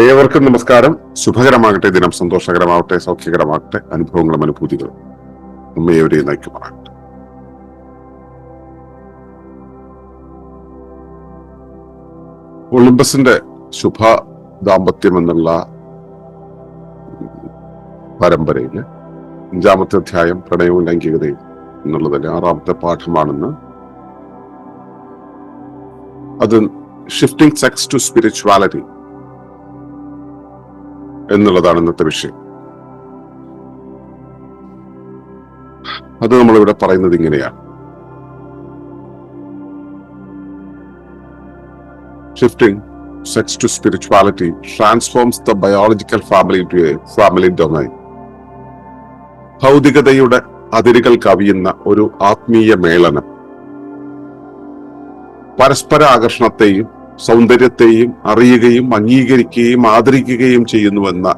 ഏവർക്കും നമസ്കാരം. ശുഭകരമാകട്ടെ, ദിനം സന്തോഷകരമാവട്ടെ, സൗഖ്യകരമാകട്ടെ, അനുഭവങ്ങളും അനുഭൂതികളും നമ്മയെവരെയും നയിക്കുമാറാകട്ടെ. ഒളിമ്പസിന്റെ ശുഭ ദാമ്പത്യം എന്നുള്ള പരമ്പരയില് 5-ാമത്തെ അധ്യായം പ്രണയവും ലൈംഗികതയും എന്നുള്ളതിന്റെ 6-ാമത്തെ പാഠമാണെന്ന്. അത് ഷിഫ്റ്റിംഗ് സെക്സ് ടു സ്പിരിച്വാലിറ്റി എന്നുള്ളതാണ് ഇന്നത്തെ വിഷയം. അത് നമ്മളിവിടെ പറയുന്നത് ഇങ്ങനെയാണ്: Shifting sex to spirituality transforms the biological family to a family domain. ഭൗതികതയുടെ അതിരുകൾ കവിയുന്ന ഒരു ആത്മീയ മേളനം പരസ്പര ആകർഷണത്തെയും സൗന്ദര്യത്തെയും അറിയുകയും അംഗീകരിക്കുകയും ആദരിക്കുകയും ചെയ്യുന്നുവെന്ന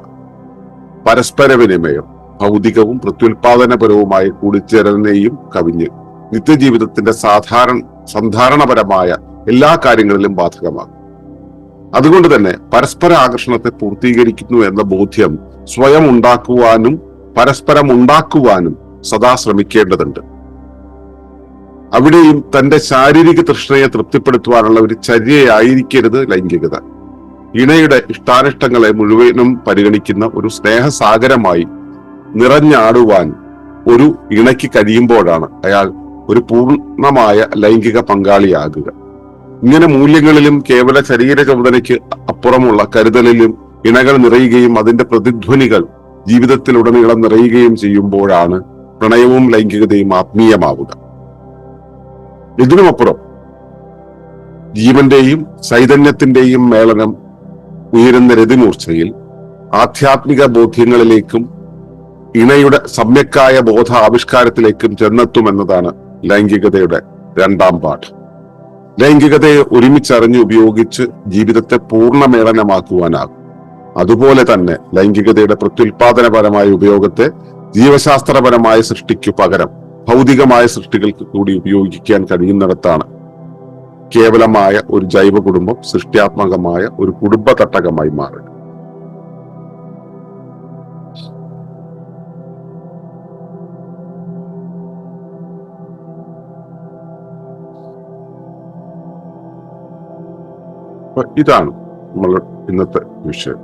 പരസ്പര വിനിമയം ഭൗതികവും പ്രത്യുൽപാദനപരവുമായ കൂടിച്ചേരലിനെയും കവിഞ്ഞ് നിത്യജീവിതത്തിന്റെ സാധാരണപരമായ എല്ലാ കാര്യങ്ങളിലും ബാധകമാകും. അതുകൊണ്ട് തന്നെ പരസ്പര ആകർഷണത്തെ പൂർത്തീകരിക്കുന്നു എന്ന ബോധ്യം സ്വയം ഉണ്ടാക്കുവാനും പരസ്പരം ഉണ്ടാക്കുവാനും സദാ ശ്രമിക്കേണ്ടതുണ്ട്. അവിടെയും തന്റെ ശാരീരിക തൃഷ്ണയെ തൃപ്തിപ്പെടുത്തുവാനുള്ള ഒരു ചര്യയായിരിക്കരുത് ലൈംഗികത. ഇണയുടെ ഇഷ്ടാനിഷ്ടങ്ങളെ മുഴുവനും പരിഗണിക്കുന്ന ഒരു സ്നേഹസാഗരമായി നിറഞ്ഞാടുവാൻ ഒരു ഇണയ്ക്ക് കഴിയുമ്പോഴാണ് അയാൾ ഒരു പൂർണ്ണമായ ലൈംഗിക പങ്കാളിയാകുക. ഇങ്ങനെ മൂല്യങ്ങളിലും കേവല ശരീര ചുമതലയ്ക്ക് അപ്പുറമുള്ള കരുതലിലും ഇണകൾ നിറയുകയും അതിന്റെ പ്രതിധ്വനികൾ ജീവിതത്തിലുടനീളം നിറയുകയും ചെയ്യുമ്പോഴാണ് പ്രണയവും ലൈംഗികതയും ആത്മീയമാവുക. ഇതിനുമപ്പുറം ജീവന്റെയും ചൈതന്യത്തിന്റെയും മേളനം ഉയരുന്ന രതിമൂർച്ചയിൽ ആധ്യാത്മിക ബോധ്യങ്ങളിലേക്കും ഇണയുടെ സമ്യക്കായ ബോധ ആവിഷ്കാരത്തിലേക്കും ചെന്നെത്തുമെന്നതാണ് ലൈംഗികതയുടെ 2-ാം പാഠം. ലൈംഗികതയെ ഒരുമിച്ചറിഞ്ഞ് ഉപയോഗിച്ച് ജീവിതത്തെ പൂർണ്ണമേളനമാക്കുവാനാകും. അതുപോലെ തന്നെ ലൈംഗികതയുടെ പ്രത്യുൽപാദനപരമായ ഉപയോഗത്തെ ജീവശാസ്ത്രപരമായ സൃഷ്ടിക്കു പകരം ഭൗതികമായ സൃഷ്ടികൾക്ക് കൂടി ഉപയോഗിക്കാൻ കഴിയുന്നിടത്താണ് കേവലമായ ഒരു ജൈവ കുടുംബം സൃഷ്ടിയാത്മകമായ ഒരു കുടുംബ തട്ടകമായി മാറുക. ഇതാണ് നമ്മൾ ഇന്നത്തെ വിഷയം.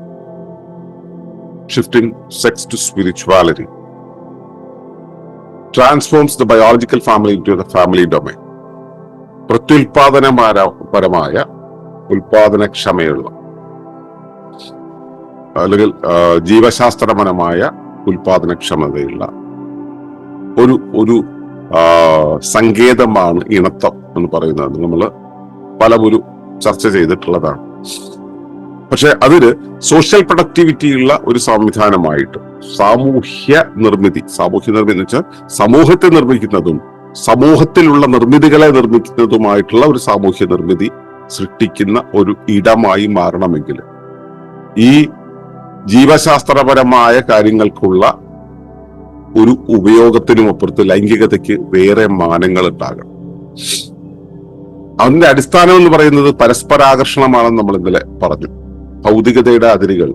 Shifting sex to spirituality transforms the biological family to the family domain. പ്രത്യുൽപാദനപരമായ ഉൽപാദനക്ഷമയുള്ള അല്ലെങ്കിൽ ജീവശാസ്ത്രപരമായ ഉൽപാദനക്ഷമതയുള്ള ഒരു സങ്കേതമാണ് ഇണത്വം എന്ന് പറയുന്നത്. നമ്മൾ പലവരും ചർച്ച ചെയ്തിട്ടുള്ളതാണ്. പക്ഷെ അതിന് സോഷ്യൽ പ്രൊഡക്ടിവിറ്റിയുള്ള ഒരു സംവിധാനമായിട്ട് സാമൂഹ്യ നിർമ്മിതി എന്ന് വെച്ചാൽ സമൂഹത്തെ നിർമ്മിക്കുന്നതും സമൂഹത്തിലുള്ള നിർമ്മിതികളെ നിർമ്മിക്കുന്നതുമായിട്ടുള്ള ഒരു സാമൂഹ്യ നിർമ്മിതി സൃഷ്ടിക്കുന്ന ഒരു ഇടമായി മാറണമെങ്കിൽ ഈ ജീവശാസ്ത്രപരമായ കാര്യങ്ങൾക്കുള്ള ഒരു ഉപയോഗത്തിനുമപ്പുറത്ത് ലൈംഗികതയ്ക്ക് വേറെ മാനങ്ങൾ ഉണ്ടാകണം. അതിന്റെ അടിസ്ഥാനം എന്ന് പറയുന്നത് പരസ്പരാകർഷണമാണെന്ന് നമ്മൾ ഇന്നലെ പറഞ്ഞു. ഭൗതികതയുടെ അതിരുകൾ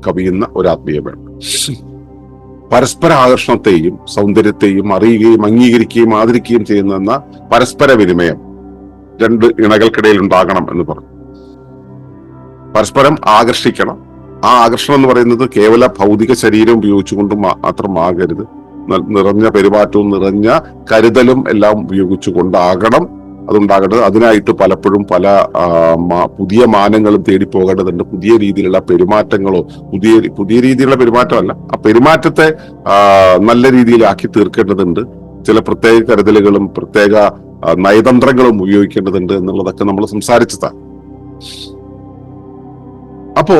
കവിയുന്ന ഒരു ആത്മീയമാണ്. പരസ്പര ആകർഷണത്തെയും സൗന്ദര്യത്തെയും അറിയുകയും അംഗീകരിക്കുകയും ആദരിക്കുകയും ചെയ്യുന്ന പരസ്പര വിനിമയം 2 ഇണകൾക്കിടയിൽ ഉണ്ടാകണം എന്ന് പറഞ്ഞു. പരസ്പരം ആകർഷിക്കണം. ആ ആകർഷണം എന്ന് പറയുന്നത് കേവല ഭൗതിക ശരീരം ഉപയോഗിച്ചുകൊണ്ട് മാത്രമാകരുത്. നിറഞ്ഞ പെരുമാറ്റവും നിറഞ്ഞ കരുതലും എല്ലാം ഉപയോഗിച്ചുകൊണ്ടാകണം അതുണ്ടാകേണ്ടത്. അതിനായിട്ട് പലപ്പോഴും പല പുതിയ മാനങ്ങളും തേടി പോകേണ്ടതുണ്ട്. പുതിയ രീതിയിലുള്ള പെരുമാറ്റങ്ങളോ പുതിയ രീതിയിലുള്ള പെരുമാറ്റമല്ല, ആ പെരുമാറ്റത്തെ നല്ല രീതിയിലാക്കി തീർക്കേണ്ടതുണ്ട്. ചില പ്രത്യേക കരുതലുകളും പ്രത്യേക നയതന്ത്രങ്ങളും ഉപയോഗിക്കേണ്ടതുണ്ട് എന്നുള്ളതൊക്കെ നമ്മൾ സംസാരിച്ചതാണ്. അപ്പോ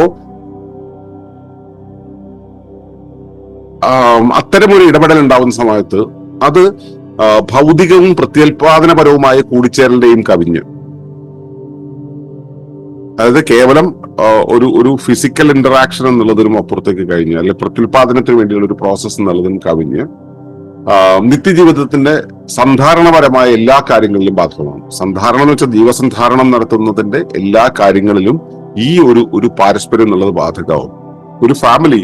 അത്തരമൊരു ഇടപെടൽ ഉണ്ടാവുന്ന സമയത്ത് അത് ഭൗതികവും പ്രത്യുൽപാദനപരവുമായ കൂടിച്ചേരലിന്റെയും കവിഞ്ഞ്, അതായത് കേവലം ഒരു ഫിസിക്കൽ ഇന്ററാക്ഷൻ എന്നുള്ളതിനും അപ്പുറത്തേക്ക് കഴിഞ്ഞ്, അല്ലെങ്കിൽ പ്രത്യുൽപാദനത്തിന് വേണ്ടിയുള്ള ഒരു പ്രോസസ് എന്നുള്ളതിനും കവിഞ്ഞ് നിത്യജീവിതത്തിന്റെ സന്ധാരണപരമായ എല്ലാ കാര്യങ്ങളിലും ബാധകമാണ്. സന്ധാരണം എന്ന് വെച്ചാൽ ജീവസന്ധാരണം നടത്തുന്നതിന്റെ എല്ലാ കാര്യങ്ങളിലും ഈ ഒരു പാരസ്പര്യം എന്നുള്ളത് ബാധകമാവും. ഒരു ഫാമിലി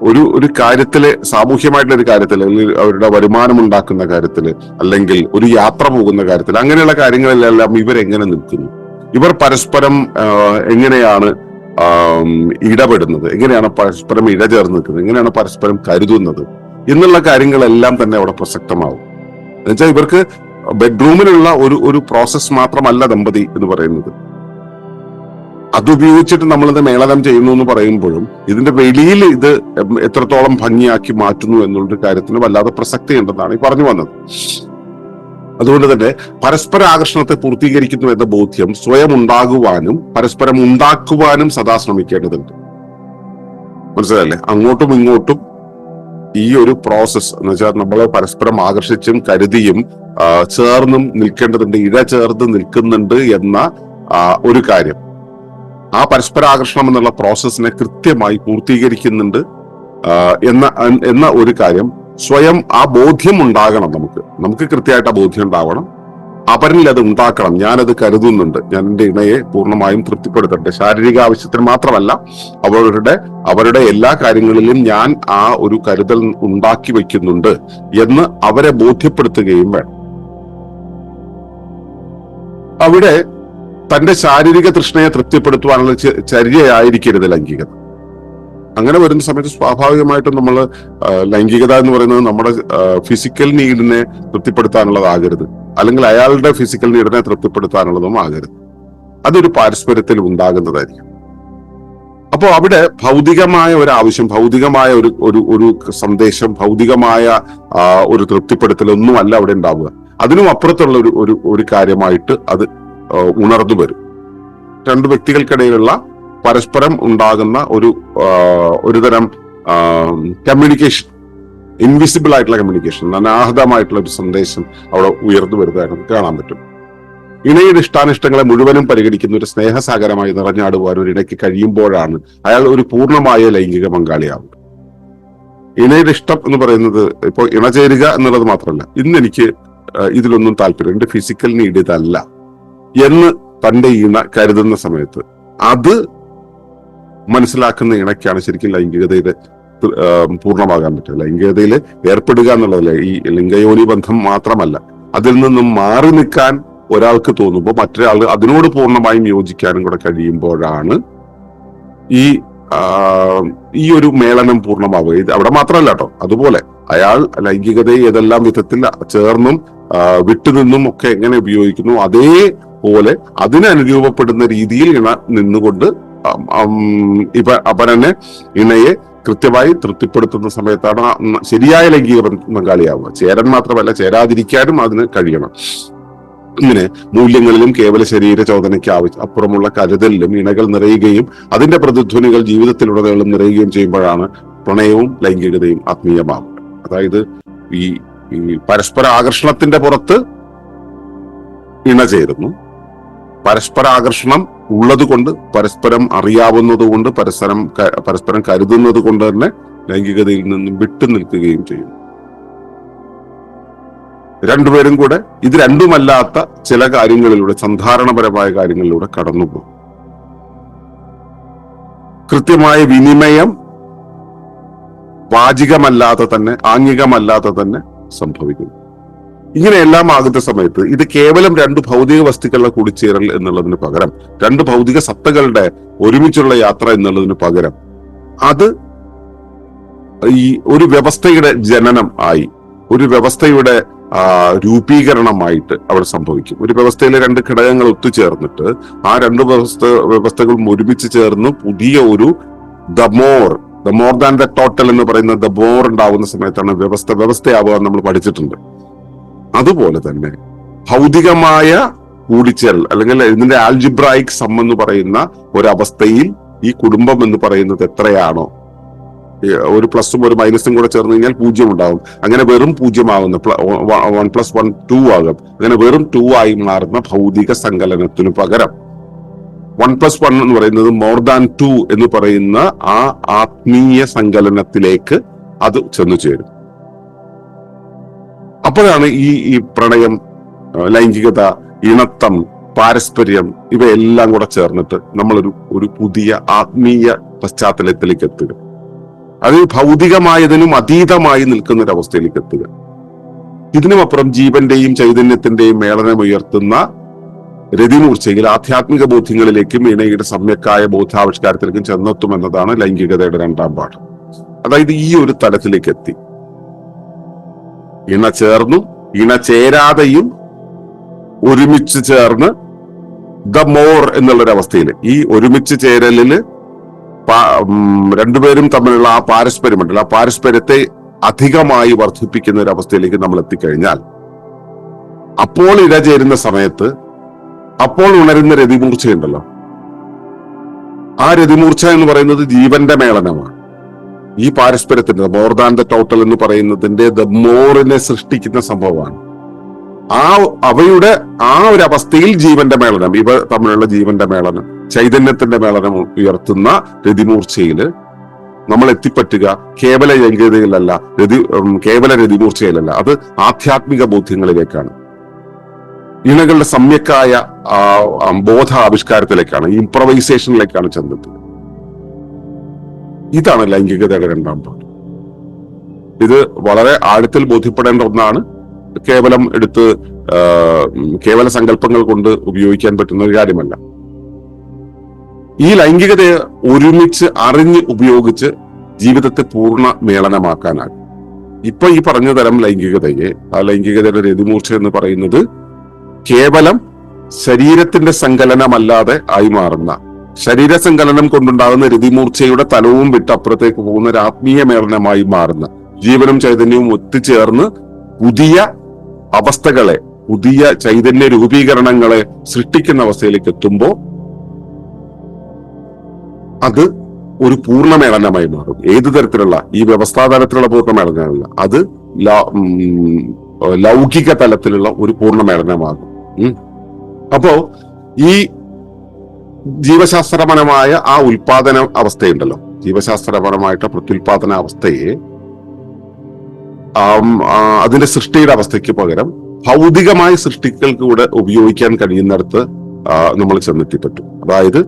ഒരു കാര്യത്തില്, സാമൂഹ്യമായിട്ടുള്ള ഒരു കാര്യത്തിൽ, അല്ലെങ്കിൽ അവരുടെ വരുമാനം ഉണ്ടാക്കുന്ന കാര്യത്തില്, അല്ലെങ്കിൽ ഒരു യാത്ര പോകുന്ന കാര്യത്തിൽ, അങ്ങനെയുള്ള കാര്യങ്ങളിലെല്ലാം ഇവരെങ്ങനെ നിൽക്കുന്നു, ഇവർ പരസ്പരം എങ്ങനെയാണ് ഇടപെടുന്നത്, എങ്ങനെയാണ് പരസ്പരം ഇഴചേർന്ന് നിൽക്കുന്നത്, എങ്ങനെയാണ് പരസ്പരം കരുതുന്നത് എന്നുള്ള കാര്യങ്ങളെല്ലാം തന്നെ അവിടെ പ്രസക്തമാവും. എന്നുവെച്ചാൽ ഇവർക്ക് ബെഡ്റൂമിലുള്ള ഒരു പ്രോസസ് മാത്രമല്ല ദമ്പതി എന്ന് പറയുന്നത്. അതുപയോഗിച്ചിട്ട് നമ്മളിത് മേളനം ചെയ്യുന്നു എന്ന് പറയുമ്പോഴും ഇതിന്റെ വെളിയിൽ ഇത് എത്രത്തോളം ഭംഗിയാക്കി മാറ്റുന്നു എന്നുള്ള കാര്യത്തിന് വല്ലാതെ പ്രസക്തി ഉണ്ടെന്നാണ് ഈ പറഞ്ഞു വന്നത്. അതുകൊണ്ട് തന്നെ പരസ്പര ആകർഷണത്തെ പൂർത്തീകരിക്കുന്നു എന്ന ബോധ്യം സ്വയം ഉണ്ടാകുവാനും പരസ്പരം ഉണ്ടാക്കുവാനും സദാ ശ്രമിക്കേണ്ടതുണ്ട്. മനസ്സിലല്ലേ? അങ്ങോട്ടും ഇങ്ങോട്ടും ഈ ഒരു പ്രോസസ് എന്ന് വെച്ചാൽ നമ്മൾ പരസ്പരം ആകർഷിച്ചും കരുതിയും ചേർന്നും നിൽക്കേണ്ടതുണ്ട്, ഇഴ ചേർന്ന് നിൽക്കുന്നുണ്ട് എന്ന ഒരു കാര്യം, ആ പരസ്പരാകർഷണം എന്നുള്ള പ്രോസസ്സിനെ കൃത്യമായി പൂർത്തീകരിക്കുന്നുണ്ട് എന്ന ഒരു കാര്യം സ്വയം ആ ബോധ്യം ഉണ്ടാകണം. നമുക്ക് കൃത്യമായിട്ട് ആ ബോധ്യം ഉണ്ടാവണം. അവരിൽ അത് ഉണ്ടാക്കണം. ഞാനത് കരുതുന്നുണ്ട്, ഞാൻ എൻ്റെ ഇണയെ പൂർണ്ണമായും തൃപ്തിപ്പെടുത്തട്ടെ, ശാരീരിക ആവശ്യത്തിന് മാത്രമല്ല, അവരുടെ എല്ലാ കാര്യങ്ങളിലും ഞാൻ ആ ഒരു കരുതൽ ഉണ്ടാക്കി വെക്കുന്നുണ്ട് എന്ന് അവരെ ബോധ്യപ്പെടുത്തുകയും വേണം. അവിടെ തന്റെ ശാരീരിക തൃഷ്ണയെ തൃപ്തിപ്പെടുത്തുവാനുള്ള ചര്യയായിരിക്കരുത് ലൈംഗികത. അങ്ങനെ വരുന്ന സമയത്ത് സ്വാഭാവികമായിട്ടും നമ്മൾ ലൈംഗികത എന്ന് പറയുന്നത് നമ്മുടെ ഫിസിക്കൽ നീഡിനെ തൃപ്തിപ്പെടുത്താനുള്ളതാകരുത്, അല്ലെങ്കിൽ അയാളുടെ ഫിസിക്കൽ നീഡിനെ തൃപ്തിപ്പെടുത്താനുള്ളതും ആകരുത്. അതൊരു പാരസ്പര്യത്തിൽ ഉണ്ടാകുന്നതായിരിക്കും. അപ്പോൾ അവിടെ ഭൗതികമായ ഒരു ആവശ്യം, ഭൗതികമായ ഒരു സന്ദേശം, ഭൗതികമായ ഒരു തൃപ്തിപ്പെടുത്തലൊന്നും അല്ല അവിടെ ഉണ്ടാവുക. അതിനും അപ്പുറത്തുള്ള ഒരു കാര്യമായിട്ട് അത് ഉണർന്നു വരും. രണ്ടു വ്യക്തികൾക്കിടയിലുള്ള പരസ്പരം ഉണ്ടാകുന്ന ഒരു തരം കമ്മ്യൂണിക്കേഷൻ, ഇൻവിസിബിൾ ആയിട്ടുള്ള കമ്മ്യൂണിക്കേഷൻ, അനാഹതമായിട്ടുള്ള ഒരു സന്ദേശം അവിടെ ഉയർന്നു വരുന്നതായിട്ട് നമുക്ക് കാണാൻ പറ്റും. ഇണയുടെ ഇഷ്ടാനിഷ്ടങ്ങളെ മുഴുവനും പരിഗണിക്കുന്ന ഒരു സ്നേഹസാഗരമായി നിറഞ്ഞാടുവാൻ ഒരു ഇണയ്ക്ക് കഴിയുമ്പോഴാണ് അയാൾ ഒരു പൂർണ്ണമായ ലൈംഗിക പങ്കാളിയാവുന്നത്. ഇണയുടെ ഇഷ്ടം എന്ന് പറയുന്നത് ഇപ്പോൾ ഇണചേരുക എന്നുള്ളത് മാത്രമല്ല, ഇന്ന് എനിക്ക് ഇതിലൊന്നും താല്പര്യം, എന്റെ ഫിസിക്കൽ നീഡ് ഇതല്ല എന്ന് തന്റെ ഇണ കരുതുന്ന സമയത്ത് അത് മനസ്സിലാക്കുന്ന ഇണയ്ക്കാണ് ശരിക്കും ലൈംഗികതയിൽ പൂർണ്ണമാകാൻ പറ്റുക. ലൈംഗികതയിൽ ഏർപ്പെടുക എന്നുള്ളതല്ലേ, ഈ ലിംഗയോനി ബന്ധം മാത്രമല്ല, അതിൽ നിന്നും മാറി നിൽക്കാൻ ഒരാൾക്ക് തോന്നുമ്പോൾ മറ്റൊരാൾ അതിനോട് പൂർണ്ണമായും യോജിക്കാനും കൂടെ കഴിയുമ്പോഴാണ് ഈ ഒരു മേളനം പൂർണ്ണമാവുക. ഇത് അവിടെ മാത്രമല്ല കേട്ടോ, അതുപോലെ അയാൾ ലൈംഗികതയെ ഏതെല്ലാം വിധത്തിൽ ചേർന്നും വിട്ടുനിന്നും ഒക്കെ എങ്ങനെ ഉപയോഗിക്കുന്നു, അതേപോലെ അതിനനുരൂപപ്പെടുന്ന രീതിയിൽ ഇണ നിന്നുകൊണ്ട് അപരനെ ഇണയെ കൃത്യമായി തൃപ്തിപ്പെടുത്തുന്ന സമയത്താണ് ശരിയായ ലൈംഗിക പങ്കാളിയാവുക. ചേരാൻ മാത്രമല്ല, ചേരാതിരിക്കാനും അതിന് കഴിയണം. ഇങ്ങനെ മൂല്യങ്ങളിലും കേവല ശരീര ചോദനയ്ക്ക് അപ്പുറമുള്ള കരുതലിലും ഇണകൾ നിറയുകയും അതിന്റെ പ്രതിധ്വനികൾ ജീവിതത്തിലുടനീളം നിറയുകയും ചെയ്യുമ്പോഴാണ് പ്രണയവും ലൈംഗികതയും ആത്മീയമാവുക. അതായത് ഈ പരസ്പര ആകർഷണത്തിന്റെ പുറത്ത് ഇണ ചേരുന്നു, പരസ്പര ആകർഷണം ഉള്ളത് കൊണ്ട്, പരസ്പരം അറിയാവുന്നത് കൊണ്ട്, പരസ്പരം കരുതുന്നത് കൊണ്ട് തന്നെ ലൈംഗികതയിൽ നിന്നും വിട്ടു നിൽക്കുകയും ചെയ്യും. രണ്ടുപേരും കൂടെ ഇത് രണ്ടുമല്ലാത്ത ചില കാര്യങ്ങളിലൂടെ, സന്ധാരണപരമായ കാര്യങ്ങളിലൂടെ കടന്നുപോകും. കൃത്യമായ വിനിമയം വാചികമല്ലാതെ തന്നെ, ആംഗികമല്ലാതെ തന്നെ സംഭവിക്കുന്നു. ഇങ്ങനെയെല്ലാം ആകുന്ന സമയത്ത് ഇത് കേവലം രണ്ട് ഭൗതിക വസ്തുക്കളുടെ കൂടിച്ചേരൽ എന്നുള്ളതിന് പകരം, രണ്ട് ഭൗതിക സത്തകളുടെ ഒരുമിച്ചുള്ള യാത്ര എന്നുള്ളതിന് പകരം അത് ഈ ഒരു വ്യവസ്ഥയുടെ ജനനം ആയി, ഒരു വ്യവസ്ഥയുടെ രൂപീകരണമായിട്ട് അവിടെ സംഭവിക്കും. ഒരു വ്യവസ്ഥയിലെ രണ്ട് ഘടകങ്ങൾ ഒത്തുചേർന്നിട്ട് ആ രണ്ട് വ്യവസ്ഥകളും ഒരുമിച്ച് ചേർന്ന് പുതിയ ഒരു the more than the total എന്ന് പറയുന്ന ദ മോർ ഉണ്ടാവുന്ന സമയത്താണ് വ്യവസ്ഥയാവുക നമ്മൾ പഠിച്ചിട്ടുണ്ട്. അതുപോലെ തന്നെ ഭൗതികമായ കൂടിച്ചേരൽ, അല്ലെങ്കിൽ ഇതിന്റെ ആൽജിബ്രായിക് സം എന്ന് പറയുന്ന ഒരവസ്ഥയിൽ ഈ കുടുംബം എന്ന് പറയുന്നത് എത്രയാണോ, ഒരു പ്ലസും ഒരു മൈനസും കൂടെ ചേർന്ന് കഴിഞ്ഞാൽ 0 ഉണ്ടാവും. അങ്ങനെ വെറും 0 ആവുന്ന 1 + 1 2 ആകും. അങ്ങനെ വെറും 2 ആയി മാറുന്ന ഭൗതിക സങ്കലനത്തിനു പകരം 1 + 1 എന്ന് പറയുന്നത് മോർ ദാൻ 2 എന്ന് പറയുന്ന ആ ആത്മീയ സങ്കലനത്തിലേക്ക് അത് ചെന്നു ചേരും. അപ്പോഴാണ് ഈ പ്രണയം, ലൈംഗികത, ഇണത്തം, പാരസ്പര്യം, ഇവയെല്ലാം കൂടെ ചേർന്നിട്ട് നമ്മളൊരു പുതിയ ആത്മീയ പശ്ചാത്തലത്തിലേക്ക് എത്തുക. അത് ഭൗതികമായതിനും അതീതമായി നിൽക്കുന്ന ഒരു അവസ്ഥയിലേക്ക് എത്തുക. ഇതിനുമപ്പുറം ജീവന്റെയും ചൈതന്യത്തിന്റെയും മേളനമുയർത്തുന്ന രതിമൂർച്ചയിൽ ആധ്യാത്മിക ബോധ്യങ്ങളിലേക്കും ഇണയുടെ സമ്യക്കായ ബോധാവിഷ്കാരത്തിലേക്കും ചെന്നെത്തുമെന്നതാണ് ലൈംഗികതയുടെ രണ്ടാം പാഠം. അതായത് ഈ ഒരു തലത്തിലേക്ക് എത്തി. ഇണ ചേർന്നും ഇണ ചേരാതെയും ഒരുമിച്ച് ചേർന്ന് ദ മോർ എന്നുള്ളൊരവസ്ഥയിൽ, ഈ ഒരുമിച്ച് ചേരലില് രണ്ടുപേരും തമ്മിലുള്ള ആ പാരസ്പര്യമുണ്ടല്ലോ, ആ പാരസ്പര്യത്തെ അധികമായി വർദ്ധിപ്പിക്കുന്ന ഒരു അവസ്ഥയിലേക്ക് നമ്മൾ എത്തിക്കഴിഞ്ഞാൽ, അപ്പോൾ ഇഴ ചേരുന്ന സമയത്ത് അപ്പോൾ ഉണരുന്ന രതിമൂർച്ചയുണ്ടല്ലോ, ആ രതിമൂർച്ച എന്ന് പറയുന്നത് ജീവന്റെ മേളനമാണ്. ഈ പാരസ്പര്യത്തിന്റെ മോർ ദാൻ ദ ടോട്ടൽ എന്ന് പറയുന്നതിന്റെ ദ മോറിനെ സൃഷ്ടിക്കുന്ന സംഭവമാണ്. അവയുടെ ആ ഒരു അവസ്ഥയിൽ ജീവന്റെ മേളനം, ഇവ തമ്മിലുള്ള ജീവന്റെ മേളനം, ചൈതന്യത്തിന്റെ മേളനം ഉയർത്തുന്ന രതിമൂർച്ചയില് നമ്മൾ എത്തിപ്പറ്റുക കേവല ലൈംഗികതയിലല്ല, കേവല രതിമൂർച്ചയിലല്ല, അത് ആധ്യാത്മിക ബോധ്യങ്ങളിലേക്കാണ്, ഇണകളുടെ സമ്യക്കായ ബോധ ആവിഷ്കാരത്തിലേക്കാണ്, ഇംപ്രവൈസേഷനിലേക്കാണ് ചെന്നെത്തുന്നത്. ഇതാണ് ലൈംഗികതയുടെ രണ്ടാം പാഠം. ഇത് വളരെ ആഴത്തിൽ ബോധ്യപ്പെടേണ്ട ഒന്നാണ്. കേവലം എടുത്ത് കേവല സങ്കല്പങ്ങൾ കൊണ്ട് ഉപയോഗിക്കാൻ പറ്റുന്ന ഒരു കാര്യമല്ല. ഈ ലൈംഗികതയെ ഒരുമിച്ച് അറിഞ്ഞ് ഉപയോഗിച്ച് ജീവിതത്തെ പൂർണ്ണ മേളനമാക്കാനാകും. ഇപ്പൊ ഈ പറഞ്ഞ തരം ലൈംഗികതയെ, ആ ലൈംഗികതയുടെ രതിമൂർച്ച എന്ന് പറയുന്നത് കേവലം ശരീരത്തിന്റെ സങ്കലനമല്ലാതെ ആയി മാറുന്ന, ശരീരസങ്കലനം കൊണ്ടുണ്ടാകുന്ന രതിമൂർച്ചയുടെ തലവും വിട്ട് അപ്പുറത്തേക്ക് പോകുന്ന ഒരു ആത്മീയ മേളനമായി മാറുന്ന, ജീവനും ചൈതന്യവും ഒത്തുചേർന്ന് പുതിയ അവസ്ഥകളെ, പുതിയ ചൈതന്യ രൂപീകരണങ്ങളെ സൃഷ്ടിക്കുന്ന അവസ്ഥയിലേക്ക് എത്തുമ്പോൾ അത് ഒരു പൂർണ്ണമേളനമായി മാറും. ഏതു തരത്തിലുള്ള, ഈ വ്യവസ്ഥാതലത്തിലുള്ള പൂർണ്ണമേളനമല്ല, അത് ലൗകിക തലത്തിലുള്ള ഒരു പൂർണ്ണമേളനമാകും. അപ്പോ ഈ ജീവശാസ്ത്രപരമായ ആ ഉൽപാദന അവസ്ഥയുണ്ടല്ലോ, ജീവശാസ്ത്രപരമായിട്ട് പ്രത്യുൽപാദന അവസ്ഥയെ അതിന്റെ സൃഷ്ടിയുടെ അവസ്ഥയ്ക്ക് പകരം ഭൗതികമായ സൃഷ്ടികൾക്ക് കൂടെ ഉപയോഗിക്കാൻ കഴിയുന്നിടത്ത് നമ്മൾ ചെന്നെത്തിപ്പറ്റും. അതായത്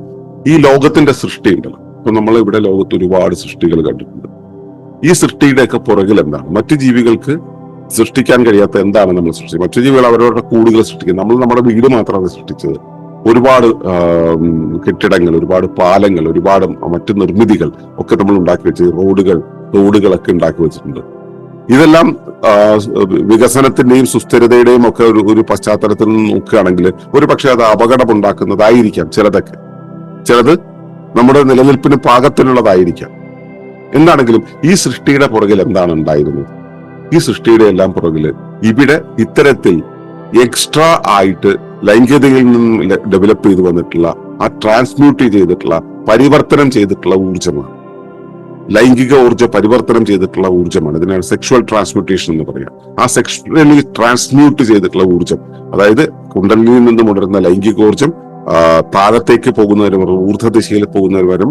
ഈ ലോകത്തിന്റെ സൃഷ്ടി ഉണ്ടല്ലോ, ഇപ്പൊ നമ്മൾ ഇവിടെ ലോകത്ത് ഒരുപാട് സൃഷ്ടികൾ കണ്ടിട്ടുണ്ട്. ഈ സൃഷ്ടിയുടെയൊക്കെ പുറകിൽ എന്താണ്? മറ്റു ജീവികൾക്ക് സൃഷ്ടിക്കാൻ കഴിയാത്ത എന്താണ് നമ്മൾ സൃഷ്ടിച്ചത്? മറ്റു ജീവികൾ അവരവരുടെ കൂടുകൾ സൃഷ്ടിക്കുന്നത്, നമ്മൾ നമ്മുടെ വീട് മാത്രമാണ് സൃഷ്ടിച്ചത്. ഒരുപാട് കെട്ടിടങ്ങൾ, ഒരുപാട് പാലങ്ങൾ, ഒരുപാട് മറ്റു നിർമ്മിതികൾ ഒക്കെ നമ്മൾ ഉണ്ടാക്കി വെച്ചത്, റോഡുകളൊക്കെ ഉണ്ടാക്കി വെച്ചിട്ടുണ്ട്. ഇതെല്ലാം വികസനത്തിന്റെയും സുസ്ഥിരതയുടെയും ഒക്കെ ഒരു പശ്ചാത്തലത്തിൽ നിന്ന് നോക്കുകയാണെങ്കിൽ ഒരു പക്ഷെ അത് അപകടമുണ്ടാക്കുന്നതായിരിക്കാം ചിലതൊക്കെ. ചിലത് നമ്മുടെ നിലനിൽപ്പിന് പാകത്തിനുള്ളതായിരിക്കാം. എന്താണെങ്കിലും ഈ സൃഷ്ടിയുടെ പുറകിൽ എന്താണ് ഉണ്ടായിരുന്നത്? ഈ സൃഷ്ടിയുടെ എല്ലാം പുറകില് ഇവിടെ ഇത്തരത്തിൽ എക്സ്ട്രാ ആയിട്ട് ലൈംഗികതയിൽ നിന്നും ഡെവലപ്പ് ചെയ്ത് വന്നിട്ടുള്ള, ആ ട്രാൻസ്മ്യൂട്ട് ചെയ്തിട്ടുള്ള, പരിവർത്തനം ചെയ്തിട്ടുള്ള ഊർജമാണ്. ലൈംഗിക ഊർജ്ജ പരിവർത്തനം ചെയ്തിട്ടുള്ള ഊർജ്ജമാണ്. ഇതിനാണ് സെക്ഷുവൽ ട്രാൻസ്മ്യൂട്ടേഷൻ എന്ന് പറയാം. ആ സെക്ഷുവലി ട്രാൻസ്മ്യൂട്ട് ചെയ്തിട്ടുള്ള ഊർജ്ജം, അതായത് കുണ്ടലിനിയിൽ നിന്നും ഉണരുന്ന ലൈംഗികോർജ്ജം താഴത്തേക്ക് പോകുന്നവരും ഊർധ്വദിശയിൽ പോകുന്നവരും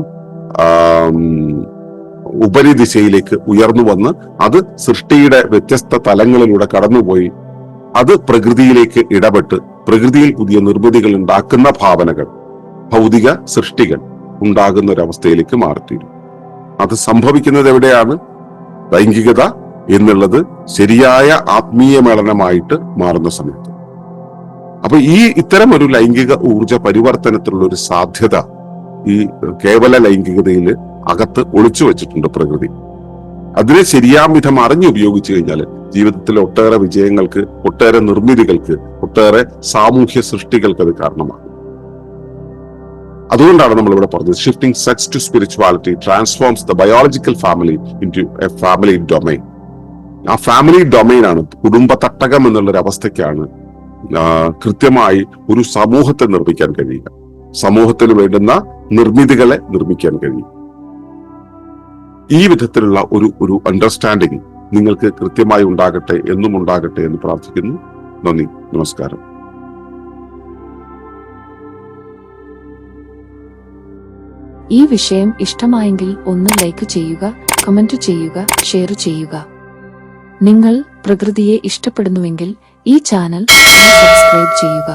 ഉപരിദിശയിലേക്ക് ഉയർന്നു വന്ന് അത് സൃഷ്ടിയുടെ വ്യത്യസ്ത തലങ്ങളിലൂടെ കടന്നുപോയി അത് പ്രകൃതിയിലേക്ക് ഇടപെട്ട് പ്രകൃതിയിൽ പുതിയ നിർമ്മിതികൾ ഉണ്ടാക്കുന്ന ഭാവനകൾ, ഭൗതിക സൃഷ്ടികൾ ഉണ്ടാകുന്ന ഒരവസ്ഥയിലേക്ക് മാറിത്തീരും. അത് സംഭവിക്കുന്നത് എവിടെയാണ്? ലൈംഗികത എന്നുള്ളത് ശരിയായ ആത്മീയ മേളനമായിട്ട് മാറുന്ന സമയത്ത്. അപ്പൊ ഇത്തരം ഒരു ലൈംഗിക ഊർജ പരിവർത്തനത്തിലുള്ള ഒരു സാധ്യത ഈ കേവല ലൈംഗികതയിൽ അകത്ത് ഒളിച്ചു വെച്ചിട്ടുണ്ട് പ്രകൃതി. അതിനെ ശരിയാം വിധം അറിഞ്ഞു ഉപയോഗിച്ചു കഴിഞ്ഞാൽ ജീവിതത്തിലെ ഒട്ടേറെ വിജയങ്ങൾക്ക്, ഒട്ടേറെ നിർമ്മിതികൾക്ക്, ഒട്ടേറെ സാമൂഹ്യ സൃഷ്ടികൾക്ക് അത് കാരണമാകും. അതുകൊണ്ടാണ് നമ്മൾ ഇവിടെ പറഞ്ഞത് shifting sex to spirituality transforms the biological family into a family domain. ആ ഫാമിലി ഡൊമൈൻ ആണ്, കുടുംബ തട്ടകം എന്നുള്ളൊരു അവസ്ഥയ്ക്കാണ് കൃത്യമായി ഒരു സമൂഹത്തെ നിർമ്മിക്കാൻ കഴിയുക, സമൂഹത്തിന് വേണ്ടുന്ന നിർമ്മിതികളെ നിർമ്മിക്കാൻ കഴിയും. ഈ വിധത്തിലുള്ള ഒരു അണ്ടർസ്റ്റാൻഡിങ് നിങ്ങൾക്ക് കൃത്യമായി ഉണ്ടാകട്ടെ, എന്നും ഉണ്ടാകട്ടെ എന്ന് പ്രാർത്ഥിക്കുന്നു. നന്ദി, നമസ്കാരം. ഈ വിഷയം ഇഷ്ടമായെങ്കിൽ ഒന്ന് ലൈക്ക് ചെയ്യുക, കമന്റ് ചെയ്യുക, ഷെയർ ചെയ്യുക. നിങ്ങൾ പ്രകൃതിയെ ഇഷ്ടപ്പെടുന്നുവെങ്കിൽ ഈ ചാനൽ സബ്സ്ക്രൈബ് ചെയ്യുക.